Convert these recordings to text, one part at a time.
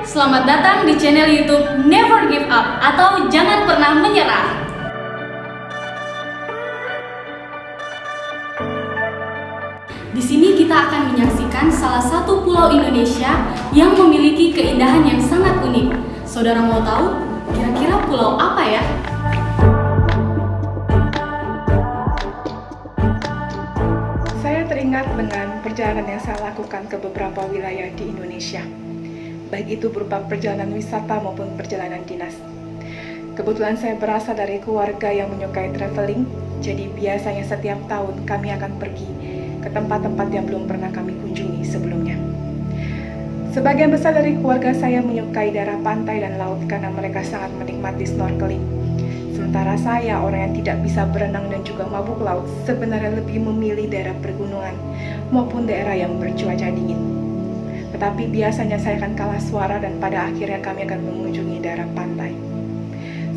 selamat datang di channel YouTube Never Give Up atau Jangan Pernah Menyerah. Di sini kita akan menyaksikan salah satu pulau Indonesia yang memiliki keindahan yang sangat unik. Saudara mau tahu kira-kira pulau apa ya? Saya teringat dengan perjalanan yang saya lakukan ke beberapa wilayah di Indonesia, baik itu berupa perjalanan wisata maupun perjalanan dinas. Kebetulan saya berasal dari keluarga yang menyukai traveling, jadi biasanya setiap tahun kami akan pergi ke tempat-tempat yang belum pernah kami kunjungi sebelumnya. Sebagian besar dari keluarga saya menyukai daerah pantai dan laut karena mereka sangat menikmati snorkeling. Sementara saya, orang yang tidak bisa berenang dan juga mabuk laut, sebenarnya lebih memilih daerah pergunungan maupun daerah yang bercuaca dingin. Tetapi biasanya saya akan kalah suara dan pada akhirnya kami akan mengunjungi daerah pantai.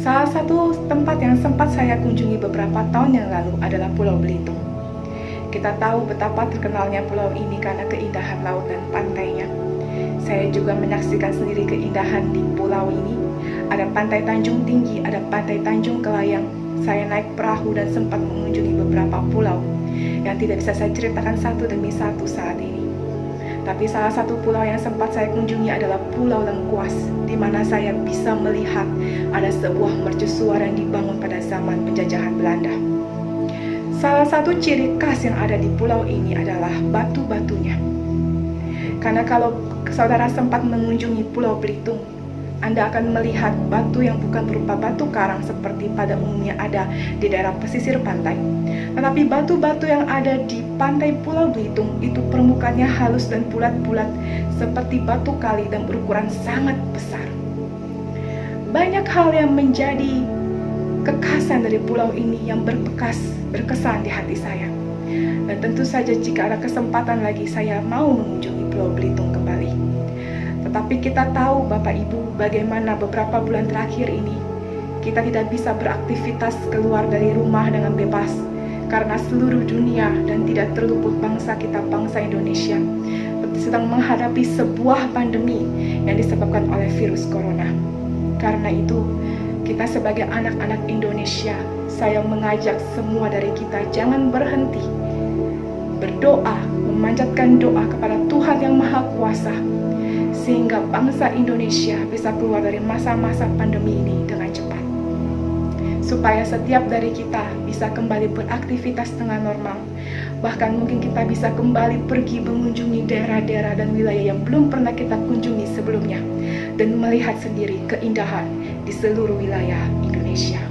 Salah satu tempat yang sempat saya kunjungi beberapa tahun yang lalu adalah Pulau Belitung. Kita tahu betapa terkenalnya pulau ini karena keindahan laut dan pantainya. Saya juga menyaksikan sendiri keindahan di pulau ini. Ada pantai Tanjung Tinggi, ada pantai Tanjung Kelayang. Saya naik perahu dan sempat mengunjungi beberapa pulau yang tidak bisa saya ceritakan satu demi satu saat ini. Tapi salah satu pulau yang sempat saya kunjungi adalah Pulau Lengkuas, di mana saya bisa melihat ada sebuah mercusuar yang dibangun pada zaman penjajahan Belanda. Salah satu ciri khas yang ada di pulau ini adalah batu-batunya. Karena kalau saudara sempat mengunjungi Pulau Belitung, Anda akan melihat batu yang bukan berupa batu karang seperti pada umumnya ada di daerah pesisir pantai. Tetapi batu-batu yang ada di pantai Pulau Belitung itu permukaannya halus dan bulat-bulat seperti batu kali dan berukuran sangat besar. Banyak hal yang menjadi kekhasan dari pulau ini yang berkesan di hati saya. Dan tentu saja jika ada kesempatan lagi saya mau mengunjungi Pulau Belitung kembali. Tetapi kita tahu Bapak Ibu bagaimana beberapa bulan terakhir ini kita tidak bisa beraktivitas keluar dari rumah dengan bebas karena seluruh dunia dan tidak terluput bangsa kita, bangsa Indonesia sedang menghadapi sebuah pandemi yang disebabkan oleh virus corona. Karena itu kita sebagai anak-anak Indonesia, saya mengajak semua dari kita jangan berhenti berdoa, memanjatkan doa kepada Tuhan yang Maha Kuasa sehingga bangsa Indonesia bisa keluar dari masa-masa pandemi ini dengan cepat. Supaya setiap dari kita bisa kembali beraktivitas dengan normal. Bahkan mungkin kita bisa kembali pergi mengunjungi daerah-daerah dan wilayah yang belum pernah kita kunjungi sebelumnya. Dan melihat sendiri keindahan di seluruh wilayah Indonesia.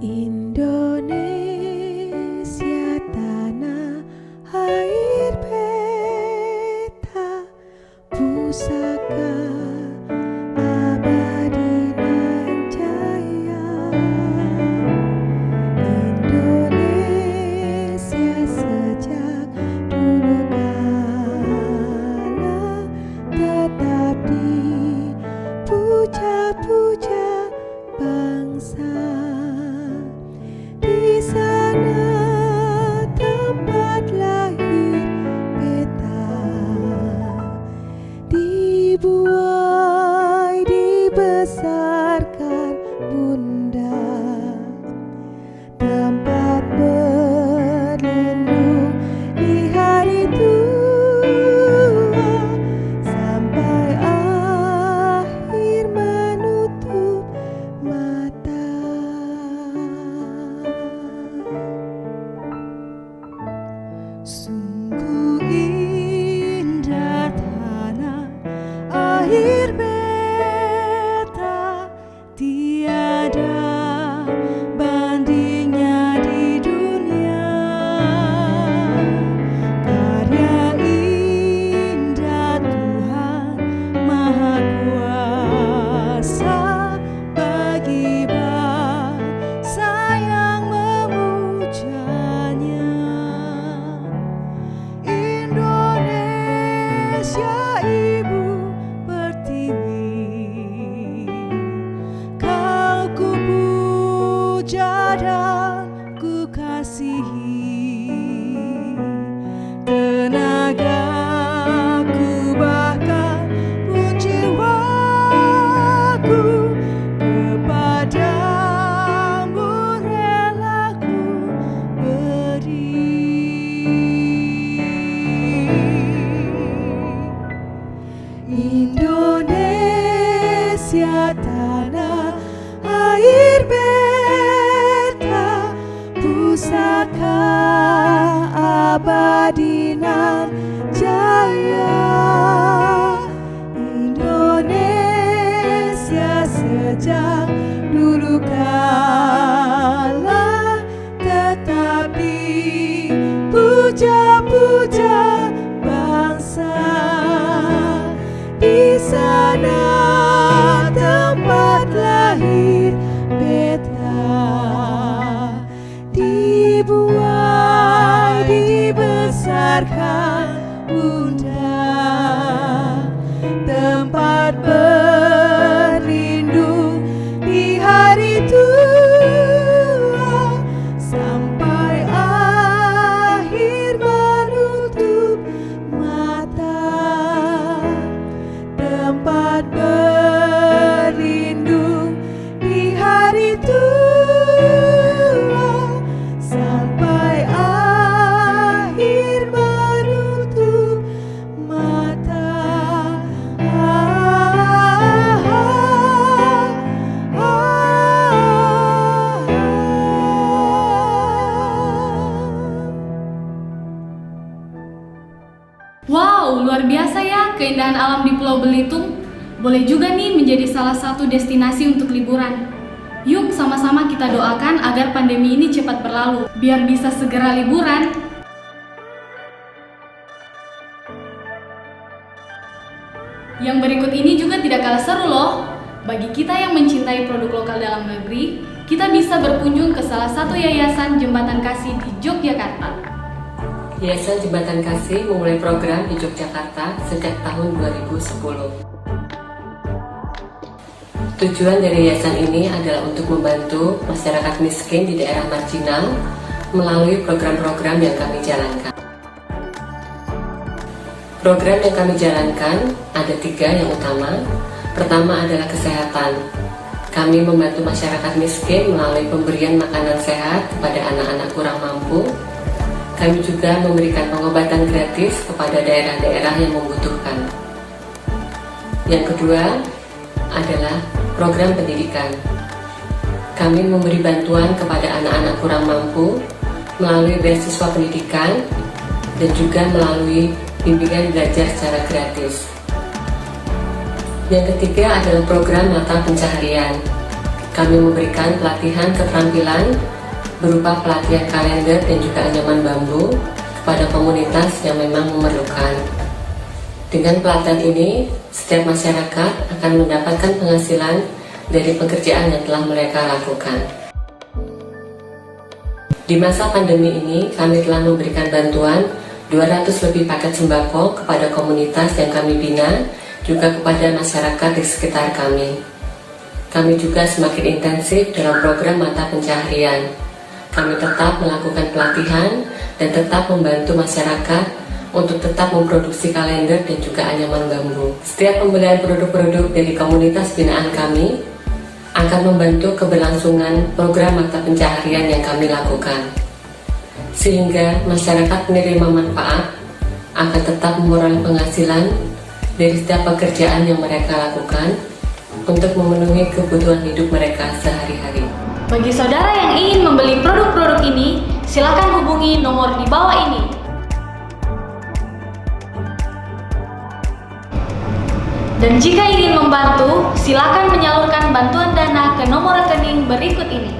Indonesia tanah air beta pusaka abadi nan jaya. Indonesia sejak dulu kala tetap dipuja-puja bangsa. Di sana tempat lahir beta, dibuai dibesarkan bunda, tempat berlindung di hari tua sampai akhir menutup mata. Sungguh indah tanah air beta, tiada bandingnya di dunia. Karya indah Tuhan Maha Kuasa bagi bangsa yang memujanya. Indonesia abadi nan jaya. Indonesia sejak dulu kala tetap dipuja-puja bangsa. Di sana tempat lahir beta, dibuai dibesarkan bunda, tempat berlindung di hari tua, sampai akhir menutup mata, tempat berlindung di hari tua, sampai akhir menutup mata. Wow, luar biasa ya keindahan alam di Pulau Belitung. Boleh juga nih menjadi salah satu destinasi untuk liburan. Yuk sama-sama kita doakan agar pandemi ini cepat berlalu, biar bisa segera liburan. Yang berikut ini juga tidak kalah seru loh. Bagi kita yang mencintai produk lokal dalam negeri, kita bisa berkunjung ke salah satu yayasan Jembatan Kasih di Yogyakarta. Yayasan Jembatan Kasih memulai program di Yogyakarta sejak tahun 2010. Tujuan dari yayasan ini adalah untuk membantu masyarakat miskin di daerah marginal melalui program-program yang kami jalankan. Program yang kami jalankan ada 3 yang utama. Pertama adalah kesehatan. Kami membantu masyarakat miskin melalui pemberian makanan sehat kepada anak-anak kurang mampu. Kami juga memberikan pengobatan gratis kepada daerah-daerah yang membutuhkan. Yang kedua adalah program pendidikan. Kami memberi bantuan kepada anak-anak kurang mampu melalui beasiswa pendidikan dan juga melalui bimbingan belajar secara gratis. Yang ketiga adalah program mata pencaharian. Kami memberikan pelatihan keterampilan berupa pelatihan kalender dan juga anyaman bambu kepada komunitas yang memang memerlukan. Dengan pelatihan ini, setiap masyarakat akan mendapatkan penghasilan dari pekerjaan yang telah mereka lakukan. Di masa pandemi ini, kami telah memberikan bantuan 200 lebih paket sembako kepada komunitas yang kami bina, juga kepada masyarakat di sekitar kami. Kami juga semakin intensif dalam program mata pencaharian. Kami tetap melakukan pelatihan dan tetap membantu masyarakat untuk tetap memproduksi kalender dan juga anyaman bambu. Setiap pembelian produk-produk dari komunitas binaan kami akan membantu keberlangsungan program mata pencaharian yang kami lakukan, sehingga masyarakat menerima manfaat akan tetap memperoleh penghasilan dari setiap pekerjaan yang mereka lakukan untuk memenuhi kebutuhan hidup mereka sehari-hari. Bagi saudara yang ingin membeli produk-produk ini, silakan hubungi nomor di bawah ini. Dan jika ingin membantu, silakan menyalurkan bantuan dana ke nomor rekening berikut ini.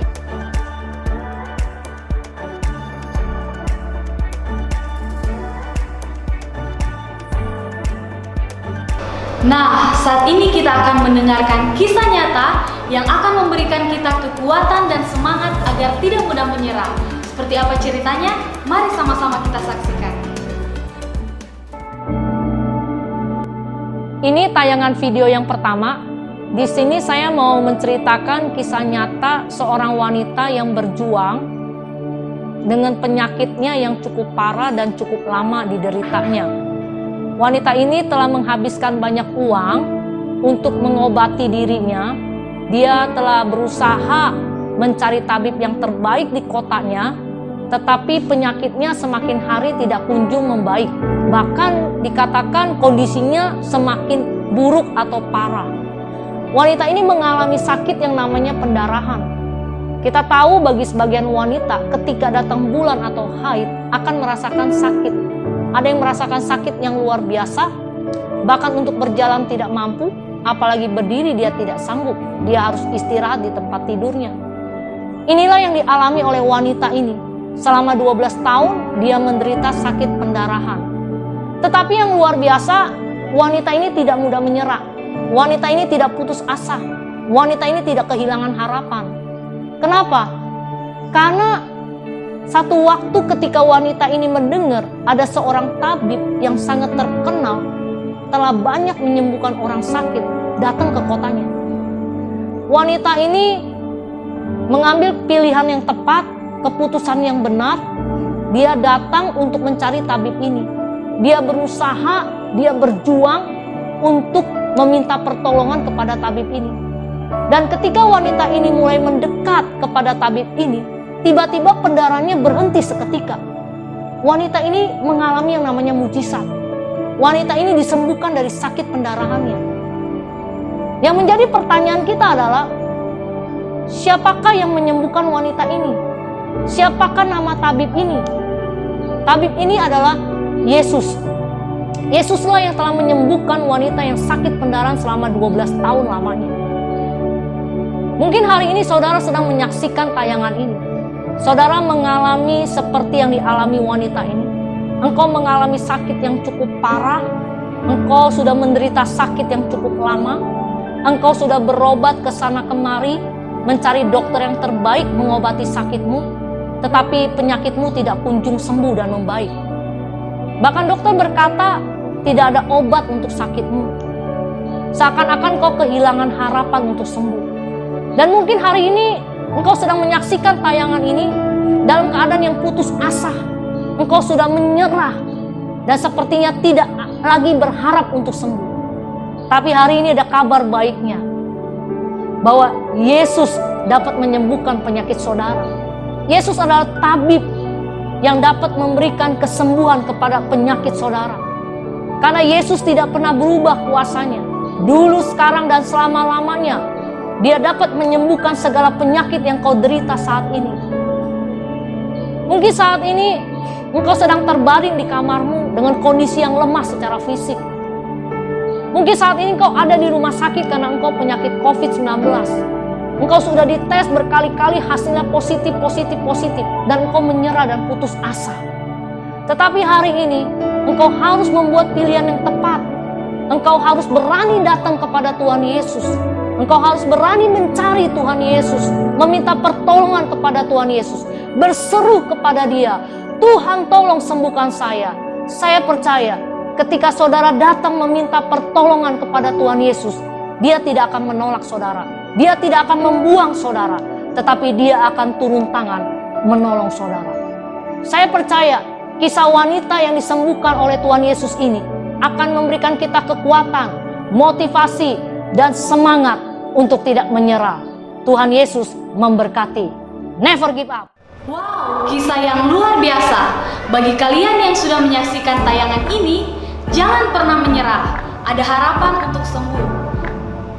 Nah, saat ini kita akan mendengarkan kisah nyata yang akan memberikan kita kekuatan dan semangat agar tidak mudah menyerah. Seperti apa ceritanya? Mari sama-sama kita saksikan. Ini tayangan video yang pertama. Di sini saya mau menceritakan kisah nyata seorang wanita yang berjuang dengan penyakitnya yang cukup parah dan cukup lama dideritanya. Wanita ini telah menghabiskan banyak uang untuk mengobati dirinya. Dia telah berusaha mencari tabib yang terbaik di kotanya, tetapi penyakitnya semakin hari tidak kunjung membaik. Bahkan dikatakan kondisinya semakin buruk atau parah. Wanita ini mengalami sakit yang namanya pendarahan. Kita tahu bagi sebagian wanita ketika datang bulan atau haid akan merasakan sakit. Ada yang merasakan sakit yang luar biasa, bahkan untuk berjalan tidak mampu, apalagi berdiri dia tidak sanggup. Dia harus istirahat di tempat tidurnya. Inilah yang dialami oleh wanita ini. Selama 12 tahun dia menderita sakit pendarahan. Tetapi yang luar biasa, wanita ini tidak mudah menyerah. Wanita ini tidak putus asa. Wanita ini tidak kehilangan harapan. Kenapa? Karena satu waktu ketika wanita ini mendengar ada seorang tabib yang sangat terkenal telah banyak menyembuhkan orang sakit datang ke kotanya. Wanita ini mengambil pilihan yang tepat, keputusan yang benar. Dia datang untuk mencari tabib ini. Dia berusaha, dia berjuang untuk meminta pertolongan kepada tabib ini. Dan ketika wanita ini mulai mendekat kepada tabib ini, tiba-tiba pendarahannya berhenti seketika. Wanita ini mengalami yang namanya mujizat. Wanita ini disembuhkan dari sakit pendarahannya. Yang menjadi pertanyaan kita adalah, siapakah yang menyembuhkan wanita ini? Siapakah nama tabib ini? Tabib ini adalah Yesus. Yesuslah yang telah menyembuhkan wanita yang sakit pendarahan selama 12 tahun lamanya. Mungkin hari ini saudara sedang menyaksikan tayangan ini. Saudara mengalami seperti yang dialami wanita ini. Engkau mengalami sakit yang cukup parah. Engkau sudah menderita sakit yang cukup lama. Engkau sudah berobat ke sana kemari, mencari dokter yang terbaik mengobati sakitmu. Tetapi penyakitmu tidak kunjung sembuh dan membaik. Bahkan dokter berkata, tidak ada obat untuk sakitmu. Seakan-akan kau kehilangan harapan untuk sembuh. Dan mungkin hari ini engkau sedang menyaksikan tayangan ini dalam keadaan yang putus asa. Engkau sudah menyerah dan sepertinya tidak lagi berharap untuk sembuh. Tapi hari ini ada kabar baiknya, bahwa Yesus dapat menyembuhkan penyakit saudara. Yesus adalah tabib yang dapat memberikan kesembuhan kepada penyakit saudara. Karena Yesus tidak pernah berubah kuasanya. Dulu, sekarang, dan selama-lamanya. Dia dapat menyembuhkan segala penyakit yang kau derita saat ini. Mungkin saat ini engkau sedang terbaring di kamarmu dengan kondisi yang lemah secara fisik. Mungkin saat ini engkau ada di rumah sakit karena engkau penyakit COVID-19. Engkau sudah dites berkali-kali, hasilnya positif. Dan engkau menyerah dan putus asa. Tetapi hari ini, engkau harus membuat pilihan yang tepat. Engkau harus berani datang kepada Tuhan Yesus. Engkau harus berani mencari Tuhan Yesus. Meminta pertolongan kepada Tuhan Yesus. Berseru kepada Dia, Tuhan tolong sembuhkan saya. Saya percaya, ketika saudara datang meminta pertolongan kepada Tuhan Yesus, Dia tidak akan menolak saudara. Dia tidak akan membuang saudara, tetapi Dia akan turun tangan menolong saudara. Saya percaya kisah wanita yang disembuhkan oleh Tuhan Yesus ini akan memberikan kita kekuatan, motivasi, dan semangat untuk tidak menyerah. Tuhan Yesus memberkati. Never give up. Wow, kisah yang luar biasa. Bagi kalian yang sudah menyaksikan tayangan ini, jangan pernah menyerah. Ada harapan untuk sembuh.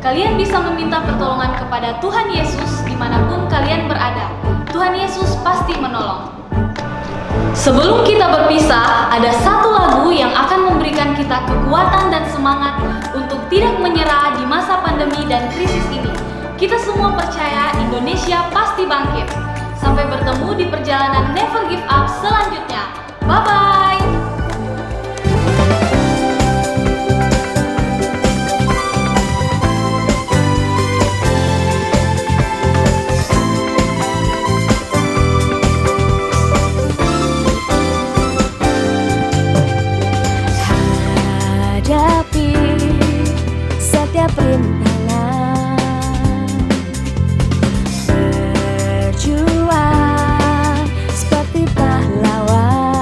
Kalian bisa meminta pertolongan kepada Tuhan Yesus dimanapun kalian berada. Tuhan Yesus pasti menolong. Sebelum kita berpisah, ada satu lagu yang akan memberikan kita kekuatan dan semangat untuk tidak menyerah di masa pandemi dan krisis ini. Kita semua percaya Indonesia pasti bangkit. Sampai bertemu di perjalanan Never Give Up selanjutnya. Bye-bye! Hadapi setiap rintangan, berjuang seperti pahlawan.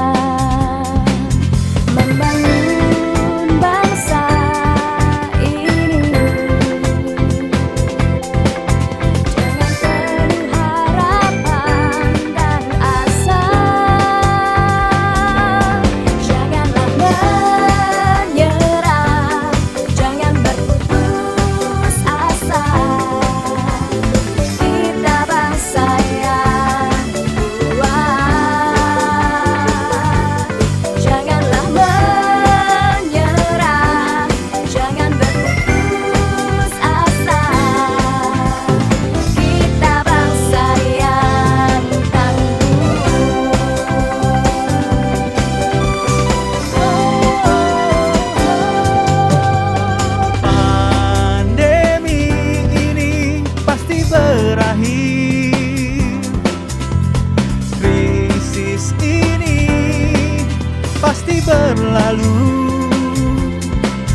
berlalu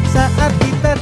saat kita